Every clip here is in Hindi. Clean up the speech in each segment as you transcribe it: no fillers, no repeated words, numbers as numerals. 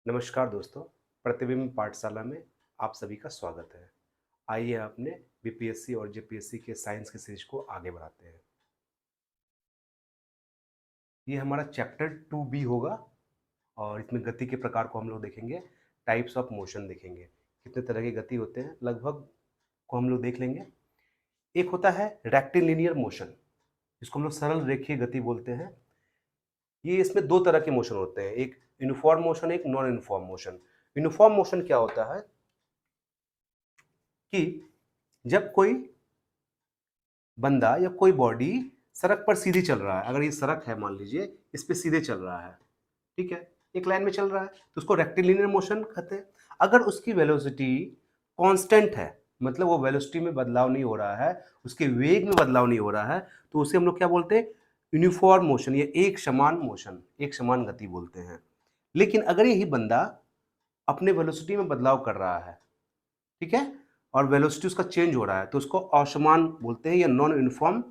नमस्कार दोस्तों, प्रतिबिंब पाठशाला में आप सभी का स्वागत है। आइए अपने बीपीएससी और जेपीएससी के साइंस की सीरीज को आगे बढ़ाते हैं। ये हमारा चैप्टर 2B होगा और इसमें गति के प्रकार को हम लोग देखेंगे, टाइप्स ऑफ मोशन देखेंगे, कितने तरह की गति होते हैं लगभग को हम लोग देख लेंगे। एक होता है रेक्टिलिनियर मोशन, जिसको हम लोग सरल रेखीय गति बोलते हैं। ये इसमें दो तरह के मोशन होते हैं, एक यूनिफॉर्म मोशन, एक non uniform motion. Uniform motion क्या होता है कि जब कोई बंदा या कोई बॉडी सड़क पर सीधे चल रहा है, अगर ये सड़क है मान लीजिए, इस पे सीधे चल रहा है, ठीक है, एक लाइन में चल रहा है, तो उसको रेक्टिलिनियर मोशन कहते हैं। अगर उसकी वेलोसिटी कांस्टेंट है, मतलब वो वेलोसिटी में बदलाव नहीं हो रहा है, उसके वेग में बदलाव नहीं हो रहा है, तो उसे हम लोग क्या बोलते हैं? यूनिफॉर्म मोशन या एक समान मोशन, एक समान गति बोलते हैं। लेकिन अगर यही बंदा अपने वेलोसिटी में बदलाव कर रहा है, ठीक है, और वेलोसिटी उसका चेंज हो रहा है, तो उसको असमान बोलते हैं या नॉन यूनिफॉर्म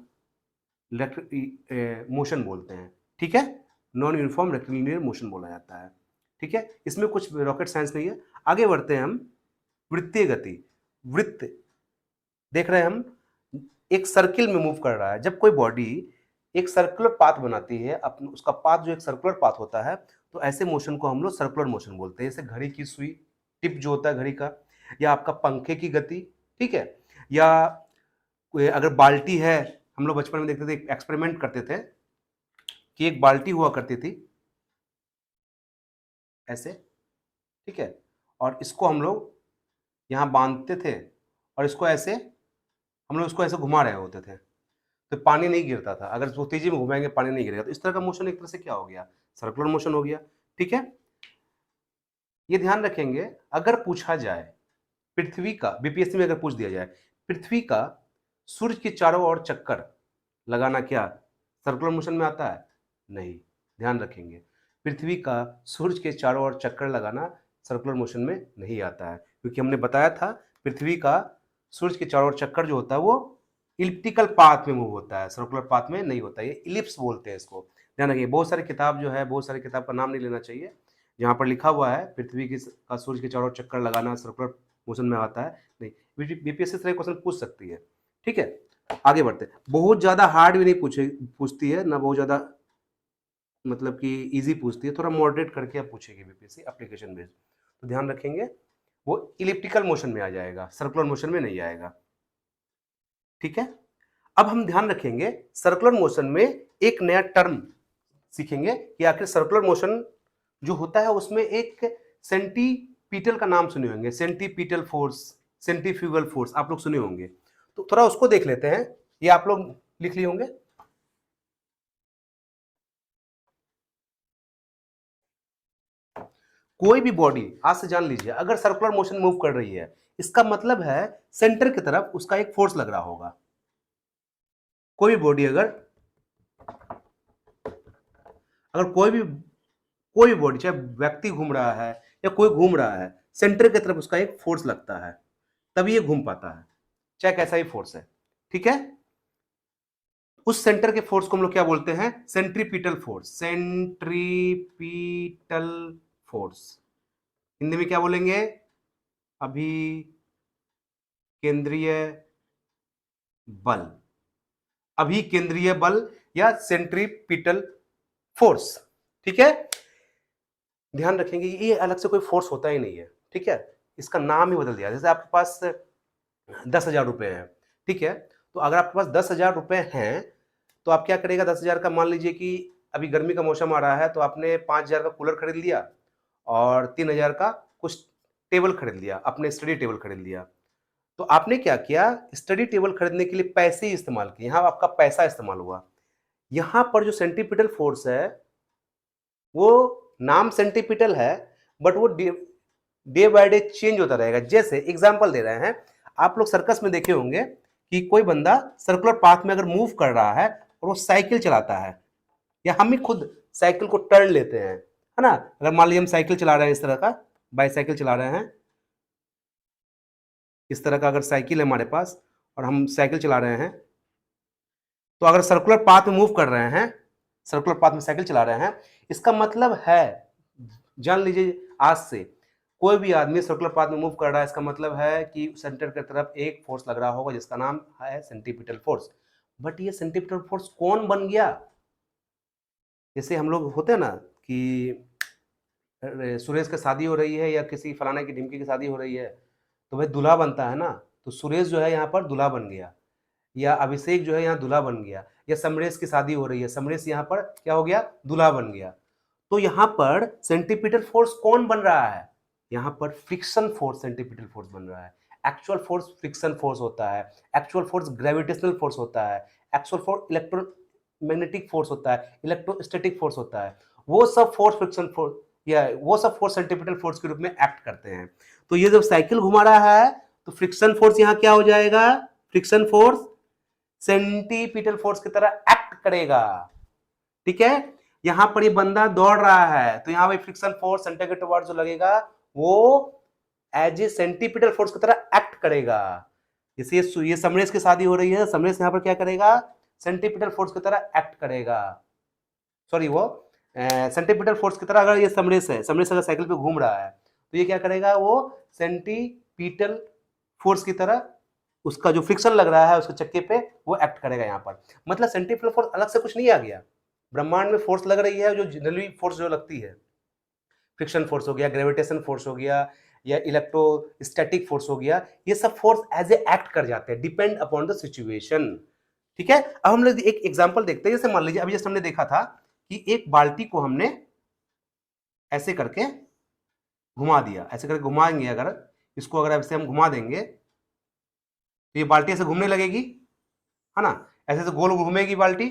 मोशन बोलते हैं, ठीक है। नॉन यूनिफॉर्म रेक्टिलिनियर मोशन बोला जाता है, ठीक है। इसमें कुछ रॉकेट साइंस नहीं है। आगे बढ़ते हैं हम। वृत्तीय गति, वृत्त देख रहे हैं हम, एक सर्किल में मूव कर रहा है। जब कोई बॉडी एक सर्कुलर पाथ बनाती है, उसका पाथ जो एक सर्कुलर पाथ होता है, तो ऐसे मोशन को हम लोग सर्कुलर मोशन बोलते हैं। जैसे घड़ी की सुई, टिप जो होता है घड़ी का, या आपका पंखे की गति, ठीक है, या अगर बाल्टी है, हम लोग बचपन में देखते थे, एक्सपेरिमेंट करते थे कि एक बाल्टी हुआ करती थी ऐसे, ठीक है, और इसको हम लोग यहाँ बांधते थे और इसको ऐसे हम लोग इसको ऐसे घुमा रहे होते थे, तो पानी नहीं गिरता था। अगर इसको तेजी में घुमाएंगे पानी नहीं गिरेगा। तो इस तरह का मोशन एक तरह से क्या हो गया? सर्कुलर मोशन हो गया, ठीक है। ये ध्यान रखेंगे, अगर पूछा जाए पृथ्वी का, बीपीएससी में अगर पूछ दिया जाए पृथ्वी का सूर्य के चारों ओर चक्कर लगाना, क्या सर्कुलर मोशन में आता है? नहीं। ध्यान रखेंगे, पृथ्वी का सूर्य के चारों ओर चक्कर लगाना सर्कुलर मोशन में नहीं आता है, क्योंकि हमने बताया था पृथ्वी का सूर्य के चारों ओर चक्कर जो होता है वो इलिप्टिकल पाथ में मूव होता है, सर्कुलर पाथ में नहीं होता है। ये इलिप्स बोलते हैं इसको। ध्यान रखिए, बहुत सारी किताब जो है, बहुत सारी किताब का नाम नहीं लेना चाहिए, जहाँ पर लिखा हुआ है पृथ्वी का सूर्य के चारों ओर चक्कर लगाना सर्कुलर मोशन में आता है, नहीं। बीपीएससी तरह क्वेश्चन पूछ सकती है, ठीक है। आगे बढ़ते, बहुत ज्यादा हार्ड भी नहीं पूछती है ना, बहुत ज्यादा मतलब कि इजी पूछती है, थोड़ा मॉडरेट करके आप पूछेगी बीपीएससी एप्लीकेशन बेस्ड। तो ध्यान रखेंगे, वो इलिप्टिकल मोशन में आ जाएगा, सर्कुलर मोशन में नहीं आएगा, ठीक है। अब हम ध्यान रखेंगे, सर्कुलर मोशन में एक नया टर्म सीखेंगे कि आखिर सर्कुलर मोशन जो होता है उसमें एक सेंटीपीटल का नाम सुने होंगे, सेंटीपीटल फोर्स, सेंट्रीफ्यूगल फोर्स आप लोग सुने होंगे। तो थोड़ा उसको देख लेते हैं, ये आप लोग लिख लिए होंगे। कोई भी बॉडी, आज से जान लीजिए, अगर सर्कुलर मोशन मूव कर रही है, इसका मतलब है सेंटर की तरफ उसका एक फोर्स लग रहा होगा। कोई भी बॉडी अगर अगर कोई भी बॉडी, चाहे व्यक्ति घूम रहा है या कोई घूम रहा है, सेंटर की तरफ उसका एक फोर्स लगता है, तभी ये घूम पाता है, चाहे कैसा ही फोर्स है, ठीक है। उस सेंटर के फोर्स को हम लोग क्या बोलते हैं? Centripetal force, centripetal force. Hindi में क्या बोलेंगे? अभी केंद्रीय बल, अभी केंद्रीय बल या सेंट्रीपिटल फोर्स, ठीक है। ध्यान रखेंगे, ये अलग से कोई फोर्स होता ही नहीं है, ठीक है, इसका नाम ही बदल दिया। जैसे आपके पास 10,000 रुपए हैं, ठीक है, तो अगर आपके पास 10,000 रुपए हैं, तो आप क्या करेगा? 10,000 का, मान लीजिए कि अभी गर्मी का मौसम आ रहा है, तो आपने 5,000 का कूलर खरीद लिया और 3,000 का कुछ टेबल खरीद लिया, अपने स्टडी टेबल खरीद लिया। तो आपने क्या किया? स्टडी टेबल खरीदने के लिए पैसे ही इस्तेमाल किए, यहाँ आपका पैसा इस्तेमाल हुआ। यहाँ पर जो सेंट्रीपिटल फोर्स है, वो नाम सेंट्रीपिटल है, बट वो डे बाय डे चेंज होता रहेगा। जैसे एग्जांपल दे रहे हैं, आप लोग सर्कस में देखे होंगे कि कोई बंदा सर्कुलर पाथ में अगर मूव कर रहा है और वो साइकिल चलाता है, या हम ही खुद साइकिल को टर्न लेते हैं, है ना। अगर मान लीजिए हम साइकिल चला रहे हैं, इस तरह का बाईसाइकिल चला रहे हैं, इस तरह का अगर साइकिल है हमारे पास और हम साइकिल चला रहे हैं, तो अगर सर्कुलर पाथ में मूव कर रहे हैं, सर्कुलर पाथ में साइकिल चला रहे हैं, इसका मतलब है, जान लीजिए, आज से कोई भी आदमी सर्कुलर पाथ में मूव कर रहा है, इसका मतलब है कि सेंटर की तरफ एक फोर्स लग रहा होगा जिसका नाम है सेंट्रीपिटल फोर्स। बट ये सेंट्रीपिटल फोर्स कौन बन गया? जैसे हम लोग होते हैं ना कि सुरेश की शादी हो रही है या किसी फलाने की ढिमकी की शादी हो रही है, तो भाई दूल्हा बनता है ना। तो सुरेश जो है यहाँ पर दूल्हा बन गया, या अभिषेक जो है यहाँ दूल्हा बन गया, या समरेश की शादी हो रही है, समरेश यहाँ पर क्या हो गया? दूल्हा बन गया। तो यहाँ पर सेंट्रीपिटल फोर्स कौन बन रहा है? यहाँ पर फ्रिक्शन फोर्स सेंट्रीपिटल फोर्स बन रहा है। एक्चुअल फोर्स फ्रिक्शन फोर्स होता है, एक्चुअल फोर्स ग्रेविटेशनल फोर्स होता है, एक्चुअल फोर्स इलेक्ट्रोमैग्नेटिक फोर्स होता है, इलेक्ट्रोस्टैटिक फोर्स होता है। वो सब फोर्स फ्रिक्शन फोर्स या वो सब फोर्स सेंट्रीपिटल फोर्स के रूप में एक्ट करते हैं। तो ये जब साइकिल घुमा रहा है तो फ्रिक्शन फोर्स यहाँ क्या हो जाएगा? फ्रिक्शन फोर्स सेंट्रीपिटल फोर्स की तरह एक्ट करेगा। ठीक है, यहां पर ये बंदा दौड़ रहा है तो यहां पे फ्रिक्शन फोर्स सेंटर के टुवर्ड्स जो लगेगा वो एज ए सेंट्रीपिटल फोर्स की तरह एक्ट करेगा। जैसे ये समरेश की शादी हो रही है, समरेश यहां पर क्या करेगा? सेंट्रीपिटल फोर्स की तरह एक्ट करेगा। सॉरी, वो सेंट्रीपिटल फोर्स की तरह अगर ये समरेश है, समरेश अगर साइकिल पे घूम रहा है तो ये क्या करेगा? वो सेंट्रीपिटल फोर्स की तरह उसका जो फ्रिक्शन लग रहा है उसके चक्के पे वो एक्ट करेगा यहाँ पर। मतलब सेंट्रीपिटल फोर्स अलग से कुछ नहीं आ गया, ब्रह्मांड में फोर्स लग रही है जो जनरली फोर्स जो लगती है, फ्रिक्शन फोर्स हो गया, ग्रेविटेशन फोर्स हो गया, या इलेक्ट्रोस्टैटिक फोर्स हो गया, ये सब फोर्स एज ए एक्ट कर जाते हैं डिपेंड अपॉन द सिचुएशन। ठीक है, अब हम लोग एक एग्जांपल देखते हैं। जैसे मान लीजिए अभी जैसे हमने देखा था कि एक बाल्टी को हमने ऐसे करके घुमा दिया, ऐसे करके घुमाएंगे, अगर इसको अगर ऐसे हम घुमा देंगे तो ये बाल्टी ऐसे घूमने लगेगी, है ना? ऐसे ऐसे गोल घूमेगी बाल्टी।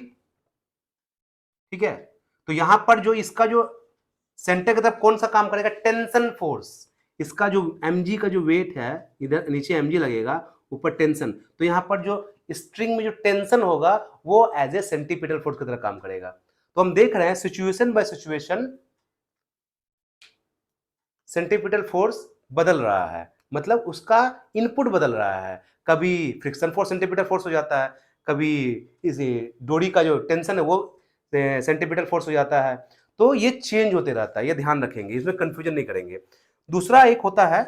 ठीक है, तो यहां पर जो इसका जो सेंटर की तरफ कौन सा काम करेगा? Tension force. इसका जो mg का जो वेट है, इधर नीचे mg लगेगा, ऊपर टेंशन, तो यहां पर जो स्ट्रिंग में जो टेंशन होगा वो एज ए सेंट्रीपिटल फोर्स की तरह काम करेगा। तो हम देख रहे हैं situation bye situation centripetal force बदल रहा है, मतलब उसका इनपुट बदल रहा है। कभी फ्रिक्शन फोर्स सेंट्रीपिटल फोर्स हो जाता है, कभी इस डोरी का जो टेंशन है वो सेंट्रीपिटल फोर्स हो जाता है। तो ये चेंज होते रहता है, ये ध्यान रखेंगे, इसमें कंफ्यूजन नहीं करेंगे। दूसरा एक होता है,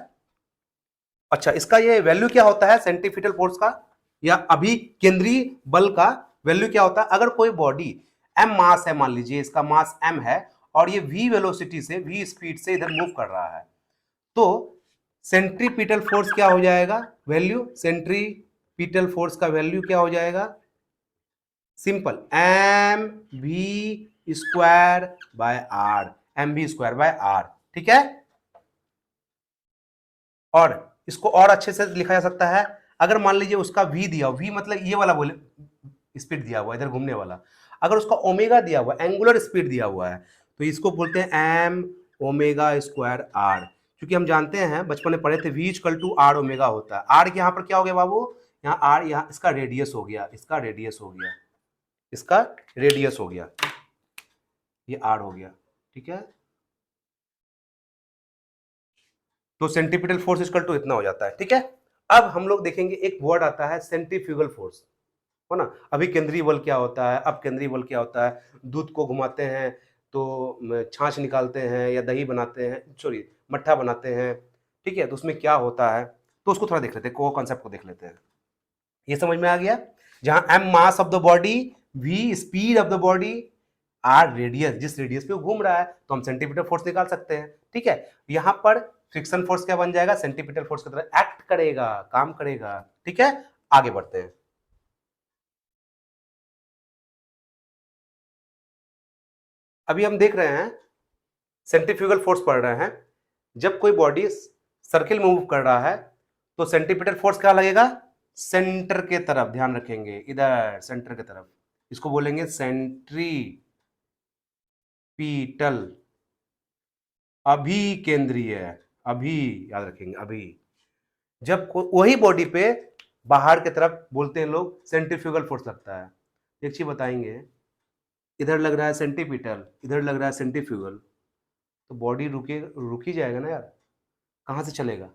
अच्छा इसका ये वैल्यू क्या होता है सेंट्रीपिटल फोर्स का या अभी केंद्रीय बल का वैल्यू क्या होता है? अगर कोई बॉडी m मास है, मान लीजिए इसका मास m है और ये v वेलोसिटी से, v स्पीड से इधर मूव कर रहा है, तो सेंट्रीपिटल फोर्स क्या हो जाएगा? वैल्यू सेंट्रीपिटल फोर्स का वैल्यू क्या हो जाएगा? Simple, M V square by R, M V square by R. ठीक है, और इसको और अच्छे से लिखा जा सकता है। अगर मान लीजिए उसका v दिया, v मतलब ये वाला बोले स्पीड दिया हुआ इधर घूमने वाला, अगर उसका ओमेगा दिया हुआ, एंगुलर स्पीड दिया हुआ है, तो इसको बोलते हैं एम ओमेगा स्क्वायर आर। क्योंकि हम जानते हैं बचपन में पढ़े थे v equal to R omega होता है। आर के यहाँ पर क्या हो गया बाबू? यहाँ आर, यहाँ इसका रेडियस हो गया, इसका रेडियस हो गया, इसका रेडियस हो गया, ये आर हो गया। ठीक है, तो सेंट्रीपिटल फोर्स इक्वल टू इतना हो जाता है। ठीक है, अब हम लोग देखेंगे एक वर्ड आता है सेंट्रीफ्यूगल फोर्स, है ना? अभी केंद्रीय बल क्या होता है, अब केंद्रीय बल क्या होता है? दूध को घुमाते हैं तो छाछ निकालते हैं या दही बनाते हैं, सॉरी मट्ठा बनाते हैं। ठीक है, तो उसमें क्या होता है, तो उसको थोड़ा देख लेते हैं, को कॉन्सेप्ट को देख लेते हैं। ये समझ में आ गया? जहां m mass of the body, v speed of the body, r radius, जिस रेडियस पे वो घूम रहा है, तो हम सेंटीमीटर फोर्स निकाल सकते हैं। ठीक है, यहां पर फ्रिक्शन फोर्स क्या बन जाएगा? सेंटीमीटर फोर्स की तरह एक्ट करेगा, काम करेगा। ठीक है, आगे बढ़ते हैं। अभी हम देख रहे हैं सेंट्रीफ्यूगल फोर्स पढ़ रहे हैं। जब कोई बॉडी सर्किल में मूव कर रहा है तो सेंटीमीटर फोर्स क्या लगेगा? सेंटर के तरफ, ध्यान रखेंगे, इधर सेंटर की तरफ, इसको बोलेंगे सेंट्रीपिटल अभिकेंद्रीय, अभी याद रखेंगे, अभी। जब वही बॉडी पे बाहर की तरफ बोलते हैं लोग सेंट्रीफ्यूगल फोर्स लगता है। एक चीज बताएंगे, इधर लग रहा है सेंट्रीपिटल, इधर लग रहा है सेंट्रीफ्यूगल, तो बॉडी रुक ही जाएगा ना यार, कहाँ से चलेगा?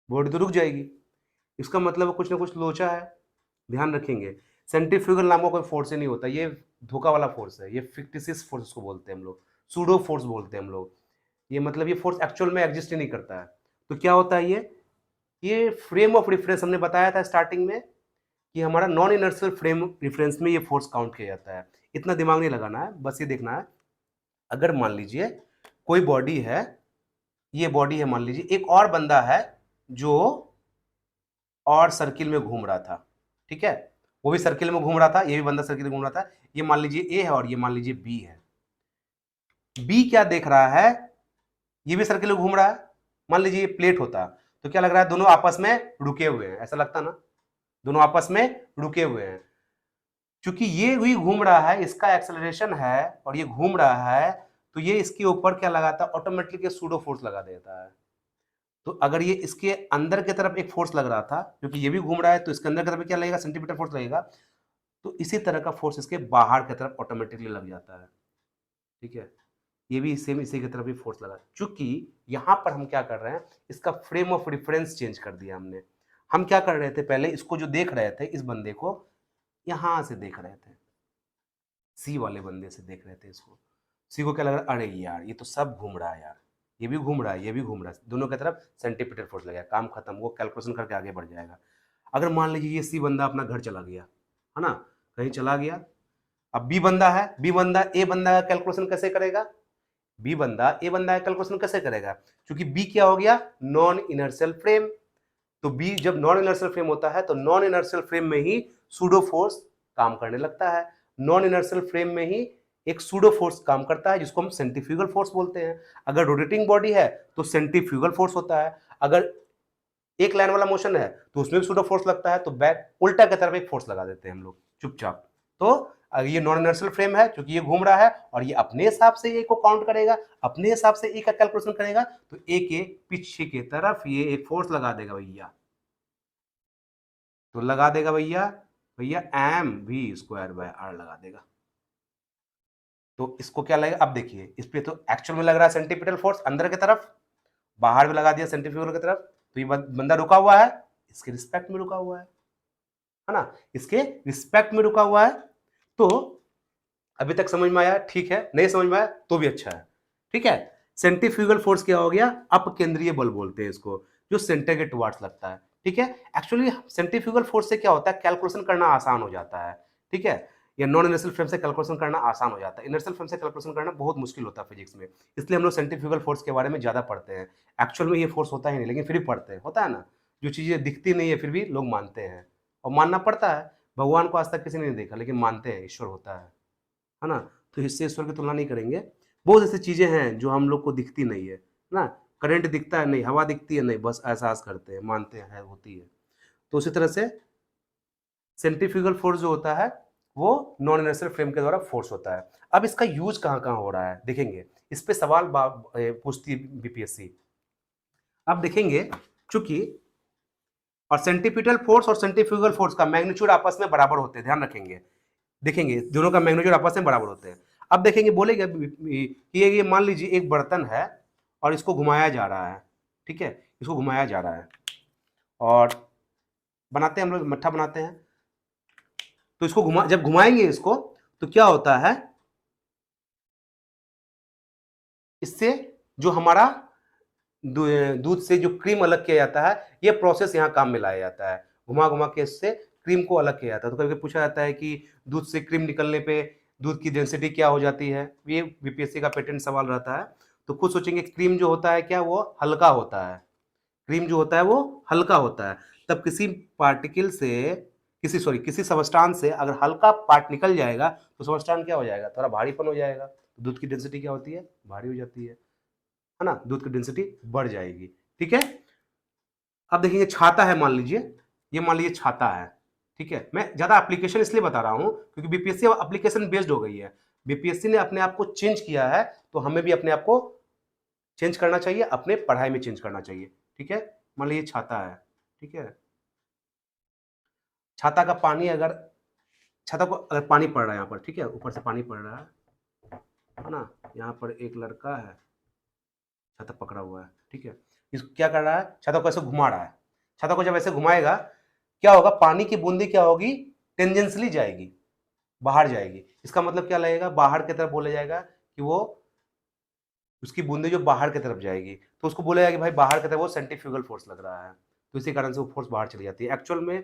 बॉडी तो रुक जाएगी। इसका मतलब कुछ ना कुछ लोचा है, ध्यान रखेंगे। सेंट्रीफ्यूगल नाम का कोई फोर्स ही नहीं होता, ये धोखा वाला फोर्स है, ये फिक्टिशियस फोर्स को बोलते हैं हम लोग, सूडो फोर्स बोलते हैं हम लोग। ये मतलब ये फोर्स एक्चुअल में एग्जिस्ट ही नहीं करता है। तो क्या होता है ये फ्रेम ऑफ रेफरेंस हमने बताया था स्टार्टिंग में कि हमारा नॉन इनर्शियल फ्रेम रेफरेंस में ये फोर्स काउंट किया जाता है। इतना दिमाग नहीं लगाना है, बस ये देखना है अगर मान लीजिए कोई बॉडी है, ये बॉडी है, मान लीजिए एक और बंदा है जो और सर्किल में घूम रहा था, ठीक है, वो भी सर्किल में घूम रहा था, ये भी बंदा सर्किल में घूम रहा था। ये मान लीजिए ए है और ये मान लीजिए बी है। बी क्या देख रहा है, ये भी सर्किल में घूम रहा है। मान लीजिए ये प्लेट होता तो क्या लग रहा है, दोनों आपस में रुके हुए हैं, ऐसा लगता ना, दोनों आपस में रुके हुए हैं। क्योंकि ये भी घूम रहा है, इसका एक्सेलरेशन है और ये घूम रहा है, तो ये इसके ऊपर क्या लगाता है, ऑटोमेटिकली सूडो फोर्स लगा देता है। तो अगर ये इसके अंदर की तरफ एक फोर्स लग रहा था, क्योंकि ये भी घूम रहा है तो इसके अंदर की तरफ क्या लगेगा, सेंटीमीटर फोर्स लगेगा, तो इसी तरह का फोर्स इसके बाहर की तरफ ऑटोमेटिकली लग जाता है, ठीक है। ये भी सेम इसी की तरफ भी फोर्स लगा। चूंकि यहां पर हम क्या कर रहे हैं, इसका फ्रेम ऑफ रेफरेंस चेंज कर दिया हमने। हम क्या कर रहे थे, पहले इसको जो देख रहे थे, इस बंदे को यहां से देख रहे थे, सी वाले बंदे से देख रहे थे इसको। सी को क्या लग रहा है, अरे यार ये तो सब घूम रहा है यार, ये भी घूम रहा है, ये भी घूम रहा है, दोनों की तरफ सेंटीमीटर फोर्स लगेगा, काम खत्म, वो कैलकुलेशन करके आगे बढ़ जाएगा। अगर मान लीजिए ये सी बंदा अपना घर चला गया, है ना, कहीं चला गया, अब बी बंदा है, बी बंदा ए बंदा का कैलकुलेशन कैसे करेगा, बी बंदा ए बंदा का कैलकुलेशन कैसे करेगा, क्योंकि बी क्या हो गया, नॉन इनर्शियल फ्रेम। तो बी जब नॉन इनर्शियल फ्रेम होता है तो नॉन इनर्शियल फ्रेम में ही सूडो फोर्स काम करने लगता है। नॉन इनर्शियल फ्रेम में ही एक सूडो फोर्स काम करता है जिसको हम सेंट्रीफ्यूगल फोर्स बोलते हैं। अगर रोटेटिंग बॉडी है तो सेंट्रीफ्यूगल फोर्स होता है, अगर एक लाइन वाला मोशन है तो उसमें भी सूडो फोर्स लगता है, तो बैक उल्टा की तरफ एक फोर्स लगा देते हैं हम लोग चुपचाप। तो ये नॉन इनर्शियल फ्रेम है क्योंकि ये घूम रहा है और ये अपने हिसाब से ए को काउंट करेगा, अपने हिसाब से ए का कैलकुलेशन करेगा, तो ए के पीछे की तरफ ये एक फोर्स लगा देगा भैया, तो लगा देगा भैया भैया M V square by R लगा देगा। तो इसको क्या लगेगा, अब देखिए इस पे तो एक्चुअल में लग रहा है सेंटीपिटल फोर्स अंदर की तरफ, बाहर भी लगा दिया सेंट्रीफ्यूगल की तरफ, तो ये बंदा रुका हुआ है, इसके रिस्पेक्ट में रुका हुआ है ना, इसके रिस्पेक्ट में रुका हुआ है। तो अभी तक समझ में आया, ठीक है, नहीं समझ में आया तो भी अच्छा है, ठीक है। सेंट्रीफ्यूगल फोर्स क्या हो गया, अपकेंद्रीय बल बोलते हैं इसको, जो सेंटर के टुवार्ड्स लगता है, ठीक है। एक्चुअली सेंट्रीफ्यूगल फोर्स से क्या होता है, कैलकुलेशन करना आसान हो जाता है, ठीक है। या नॉन इनर्शियल फ्रेम से कैलकुलेशन करना आसान हो जाता है, इनर्शियल फ्रेम से कैलकुलेशन करना बहुत मुश्किल होता है फिजिक्स में, इसलिए हम लोग सेंट्रीफ्यूगल फोर्स के बारे में ज्यादा पढ़ते हैं। एक्चुअल में ये फोर्स होता ही नहीं, लेकिन फिर भी पढ़ते हैं, होता है ना, जो चीजें दिखती नहीं है फिर भी लोग मानते हैं, और मानना पड़ता है। भगवान को आज तक किसी ने नहीं देखा लेकिन मानते हैं ईश्वर होता है ना, तो इससे ईश्वर की तुलना नहीं करेंगे। बहुत ऐसी चीजें हैं जो हम लोग को दिखती नहीं है ना, करंट दिखता है नहीं, हवा दिखती है नहीं, बस एहसास करते हैं, मानते हैं होती है। तो उसी तरह से सेंट्रीफ्यूगल फोर्स जो होता है वो नॉन इनर्शियल फ्रेम के द्वारा फोर्स होता है। अब इसका यूज कहाँ कहाँ हो रहा है देखेंगे, इस पे सवाल पूछती है बीपीएससी। अब देखेंगे, चूंकि और सेंट्रीपिटल फोर्स और सेंट्रीफ्यूगल फोर्स का मैग्नीट्यूड आपस में बराबर होते हैं, ध्यान रखेंगे, देखेंगे दोनों का मैग्नीट्यूड आपस में बराबर होते हैं। अब देखेंगे बोलेगा कि ये मान लीजिए एक बर्तन है और इसको घुमाया जा रहा है, ठीक है, इसको घुमाया जा रहा है और बनाते हैं हम लोग मट्ठा बनाते हैं, तो इसको जब घुमाएंगे इसको तो क्या होता है, इससे जो हमारा दूध से जो क्रीम अलग किया जाता है, ये प्रोसेस यहाँ काम में लाया जाता है, घुमा घुमा के इससे क्रीम को अलग किया जाता है। तो कभी पूछा जाता है कि दूध से क्रीम निकलने पे दूध की डेंसिटी क्या हो जाती है, ये बीपीएससी का पेटेंट सवाल रहता है। तो खुद सोचेंगे क्रीम जो होता है क्या, वो हल्का होता है, क्रीम जो होता है वो हल्का होता है। तब किसी पार्टिकल से किसी सबस्टांस से अगर हल्का पार्ट निकल जाएगा तो सबस्टांस क्या हो जाएगा, थोड़ा भारीपन हो जाएगा, तो दूध की डेंसिटी क्या होती है, भारी हो जाती है ना, दूध की डेंसिटी बढ़ जाएगी, ठीक है। अब देखेंगे छाता है, मान लीजिए ये, मान लीजिए छाता है, ठीक है। मैं ज्यादा एप्लीकेशन इसलिए बता रहा हूं क्योंकि बीपीएससी एप्लीकेशन बेस्ड हो गई है, बीपीएससी ने अपने आप को चेंज किया है, तो हमें भी अपने आप को चेंज करना चाहिए, अपने पढ़ाई में चेंज करना चाहिए, ठीक है। मान लीजिए छाता है, ठीक है, छाता का पानी अगर, छाता को अगर पानी पड़ रहा है यहाँ पर, ठीक है, ऊपर से पानी पड़ रहा है ना, यहाँ पर एक लड़का है छाता पकड़ा हुआ है, ठीक है, इसको क्या कर रहा है, छाता को ऐसे घुमा रहा है, छाता को जब ऐसे घुमाएगा क्या होगा, पानी की बूंदी क्या होगी, टेंजेंशियली जाएगी, बाहर जाएगी, इसका मतलब क्या लगेगा, बाहर की तरफ बोला जाएगा कि वो उसकी बूंदे जो बाहर की तरफ जाएगी, तो उसको बोलेगा कि भाई बाहर की तरफ वो सेंट्रीफ्यूगल फोर्स लग रहा है, तो इसी कारण से वो फोर्स बाहर चली जाती है एक्चुअल में,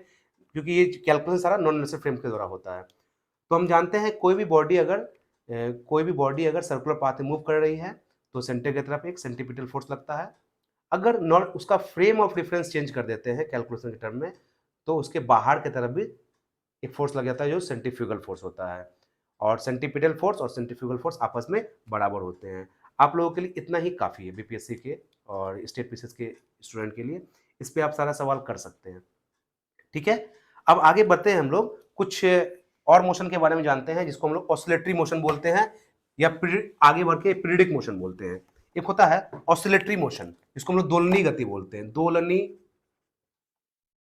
क्योंकि ये कैलकुलेशन सारा नॉन इनर्शियल फ्रेम के द्वारा होता है। तो हम जानते हैं कोई भी बॉडी अगर सर्कुलर पाथ में मूव कर रही है तो सेंटर की तरफ एक सेंट्रीपिटल फोर्स लगता है। अगर नॉन उसका फ्रेम ऑफ रेफरेंस चेंज कर देते हैं कैलकुलेशन के टर्म में, तो उसके बाहर की तरफ भी एक फोर्स लग जाता है जो सेंट्रीफ्यूगल फोर्स होता है, और सेंट्रीपिटल फोर्स और सेंट्रीफ्यूगल फोर्स आपस में बराबर होते हैं। आप लोगों के लिए इतना ही काफ़ी है बीपीएससी के और स्टेट पीसीएस के स्टूडेंट के लिए, इस पे आप सारा सवाल कर सकते हैं। ठीक है, अब आगे बढ़ते हैं, हम लोग कुछ और मोशन के बारे में जानते हैं जिसको हम लोग ऑसिलेटरी मोशन बोलते हैं, या आगे बढ़ के पीरियडिक मोशन बोलते हैं। एक होता है ऑसिलेटरी मोशन, जिसको हम लोग दोलनी गति बोलते हैं, दोलनी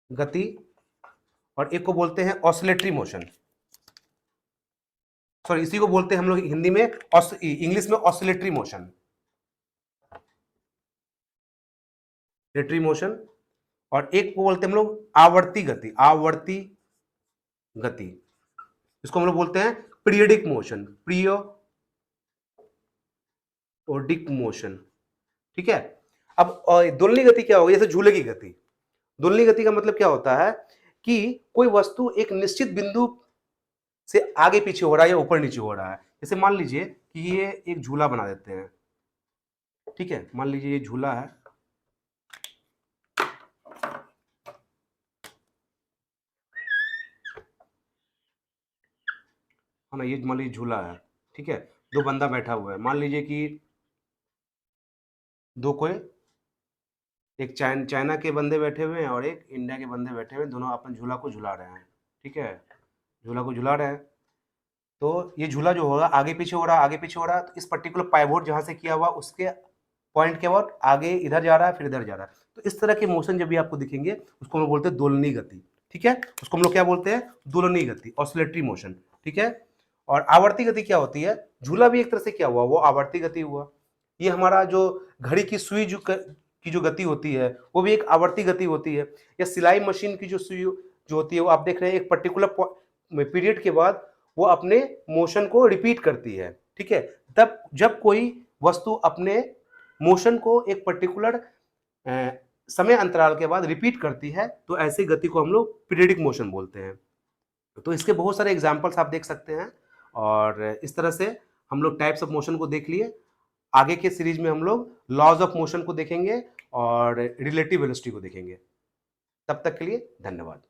गति, और एक को बोलते हैं ऑसिलेटरी मोशन, सॉरी इसी को बोलते हैं हम लोग हिंदी में इंग्लिश में ऑसिलेटरी मोशन, ऑसिलेटरी मोशन। और एक को बोलते हैं हम लोग आवर्ती गति, आवर्ती गति, इसको हम लोग बोलते हैं पीरियडिक मोशन, पीरियोडिक मोशन। ठीक है, अब दोलनी गति क्या होगी, जैसे झूले की गति। दोलनी गति का मतलब क्या होता है कि कोई वस्तु एक निश्चित बिंदु से आगे पीछे हो रहा है या ऊपर नीचे हो रहा है। जैसे मान लीजिए कि ये एक झूला बना देते हैं, ठीक है, मान लीजिए ये झूला है, ना, ये मान लीजिए झूला है, ठीक है, दो बंदा बैठा हुआ है, मान लीजिए कि दो कोई एक चाइना के बंदे बैठे हुए हैं और एक इंडिया के बंदे बैठे हुए हैं, दोनों अपन झूला को झुला रहे हैं, ठीक है, झूला को झुला रहे हैं। तो ये झूला जो होगा आगे पीछे हो रहा है, आगे पीछे हो रहा है, तो इस पर्टिकुलर पाइवोट जहां से किया हुआ उसके पॉइंट के बाद आगे इधर जा रहा है फिर इधर जा रहा है। तो इस तरह के मोशन जब भी आपको दिखेंगे उसको हम लोग बोलते हैं दोलनी गति, ठीक है, उसको हम लोग क्या बोलते हैं, दोलनी गति, ऑसिलेटरी मोशन, ठीक है। और आवर्ती गति क्या होती है, झूला भी एक तरह से क्या हुआ, वो आवर्ती गति हुआ। ये हमारा जो घड़ी की सुई की जो गति होती है वो भी एक आवर्ती गति होती है, या सिलाई मशीन की जो सुई जो होती है वो आप देख रहे हैं एक पर्टिकुलर पीरियड के बाद वो अपने मोशन को रिपीट करती है, ठीक है। तब जब कोई वस्तु अपने मोशन को एक पर्टिकुलर समय अंतराल के बाद रिपीट करती है तो ऐसी गति को हम लोग पीरियडिक मोशन बोलते हैं। तो इसके बहुत सारे एग्जाम्पल्स आप देख सकते हैं, और इस तरह से हम लोग टाइप्स ऑफ मोशन को देख लिए। आगे के सीरीज में हम लोग लॉज ऑफ मोशन को देखेंगे और रिलेटिव वेलोसिटी को देखेंगे। तब तक के लिए धन्यवाद।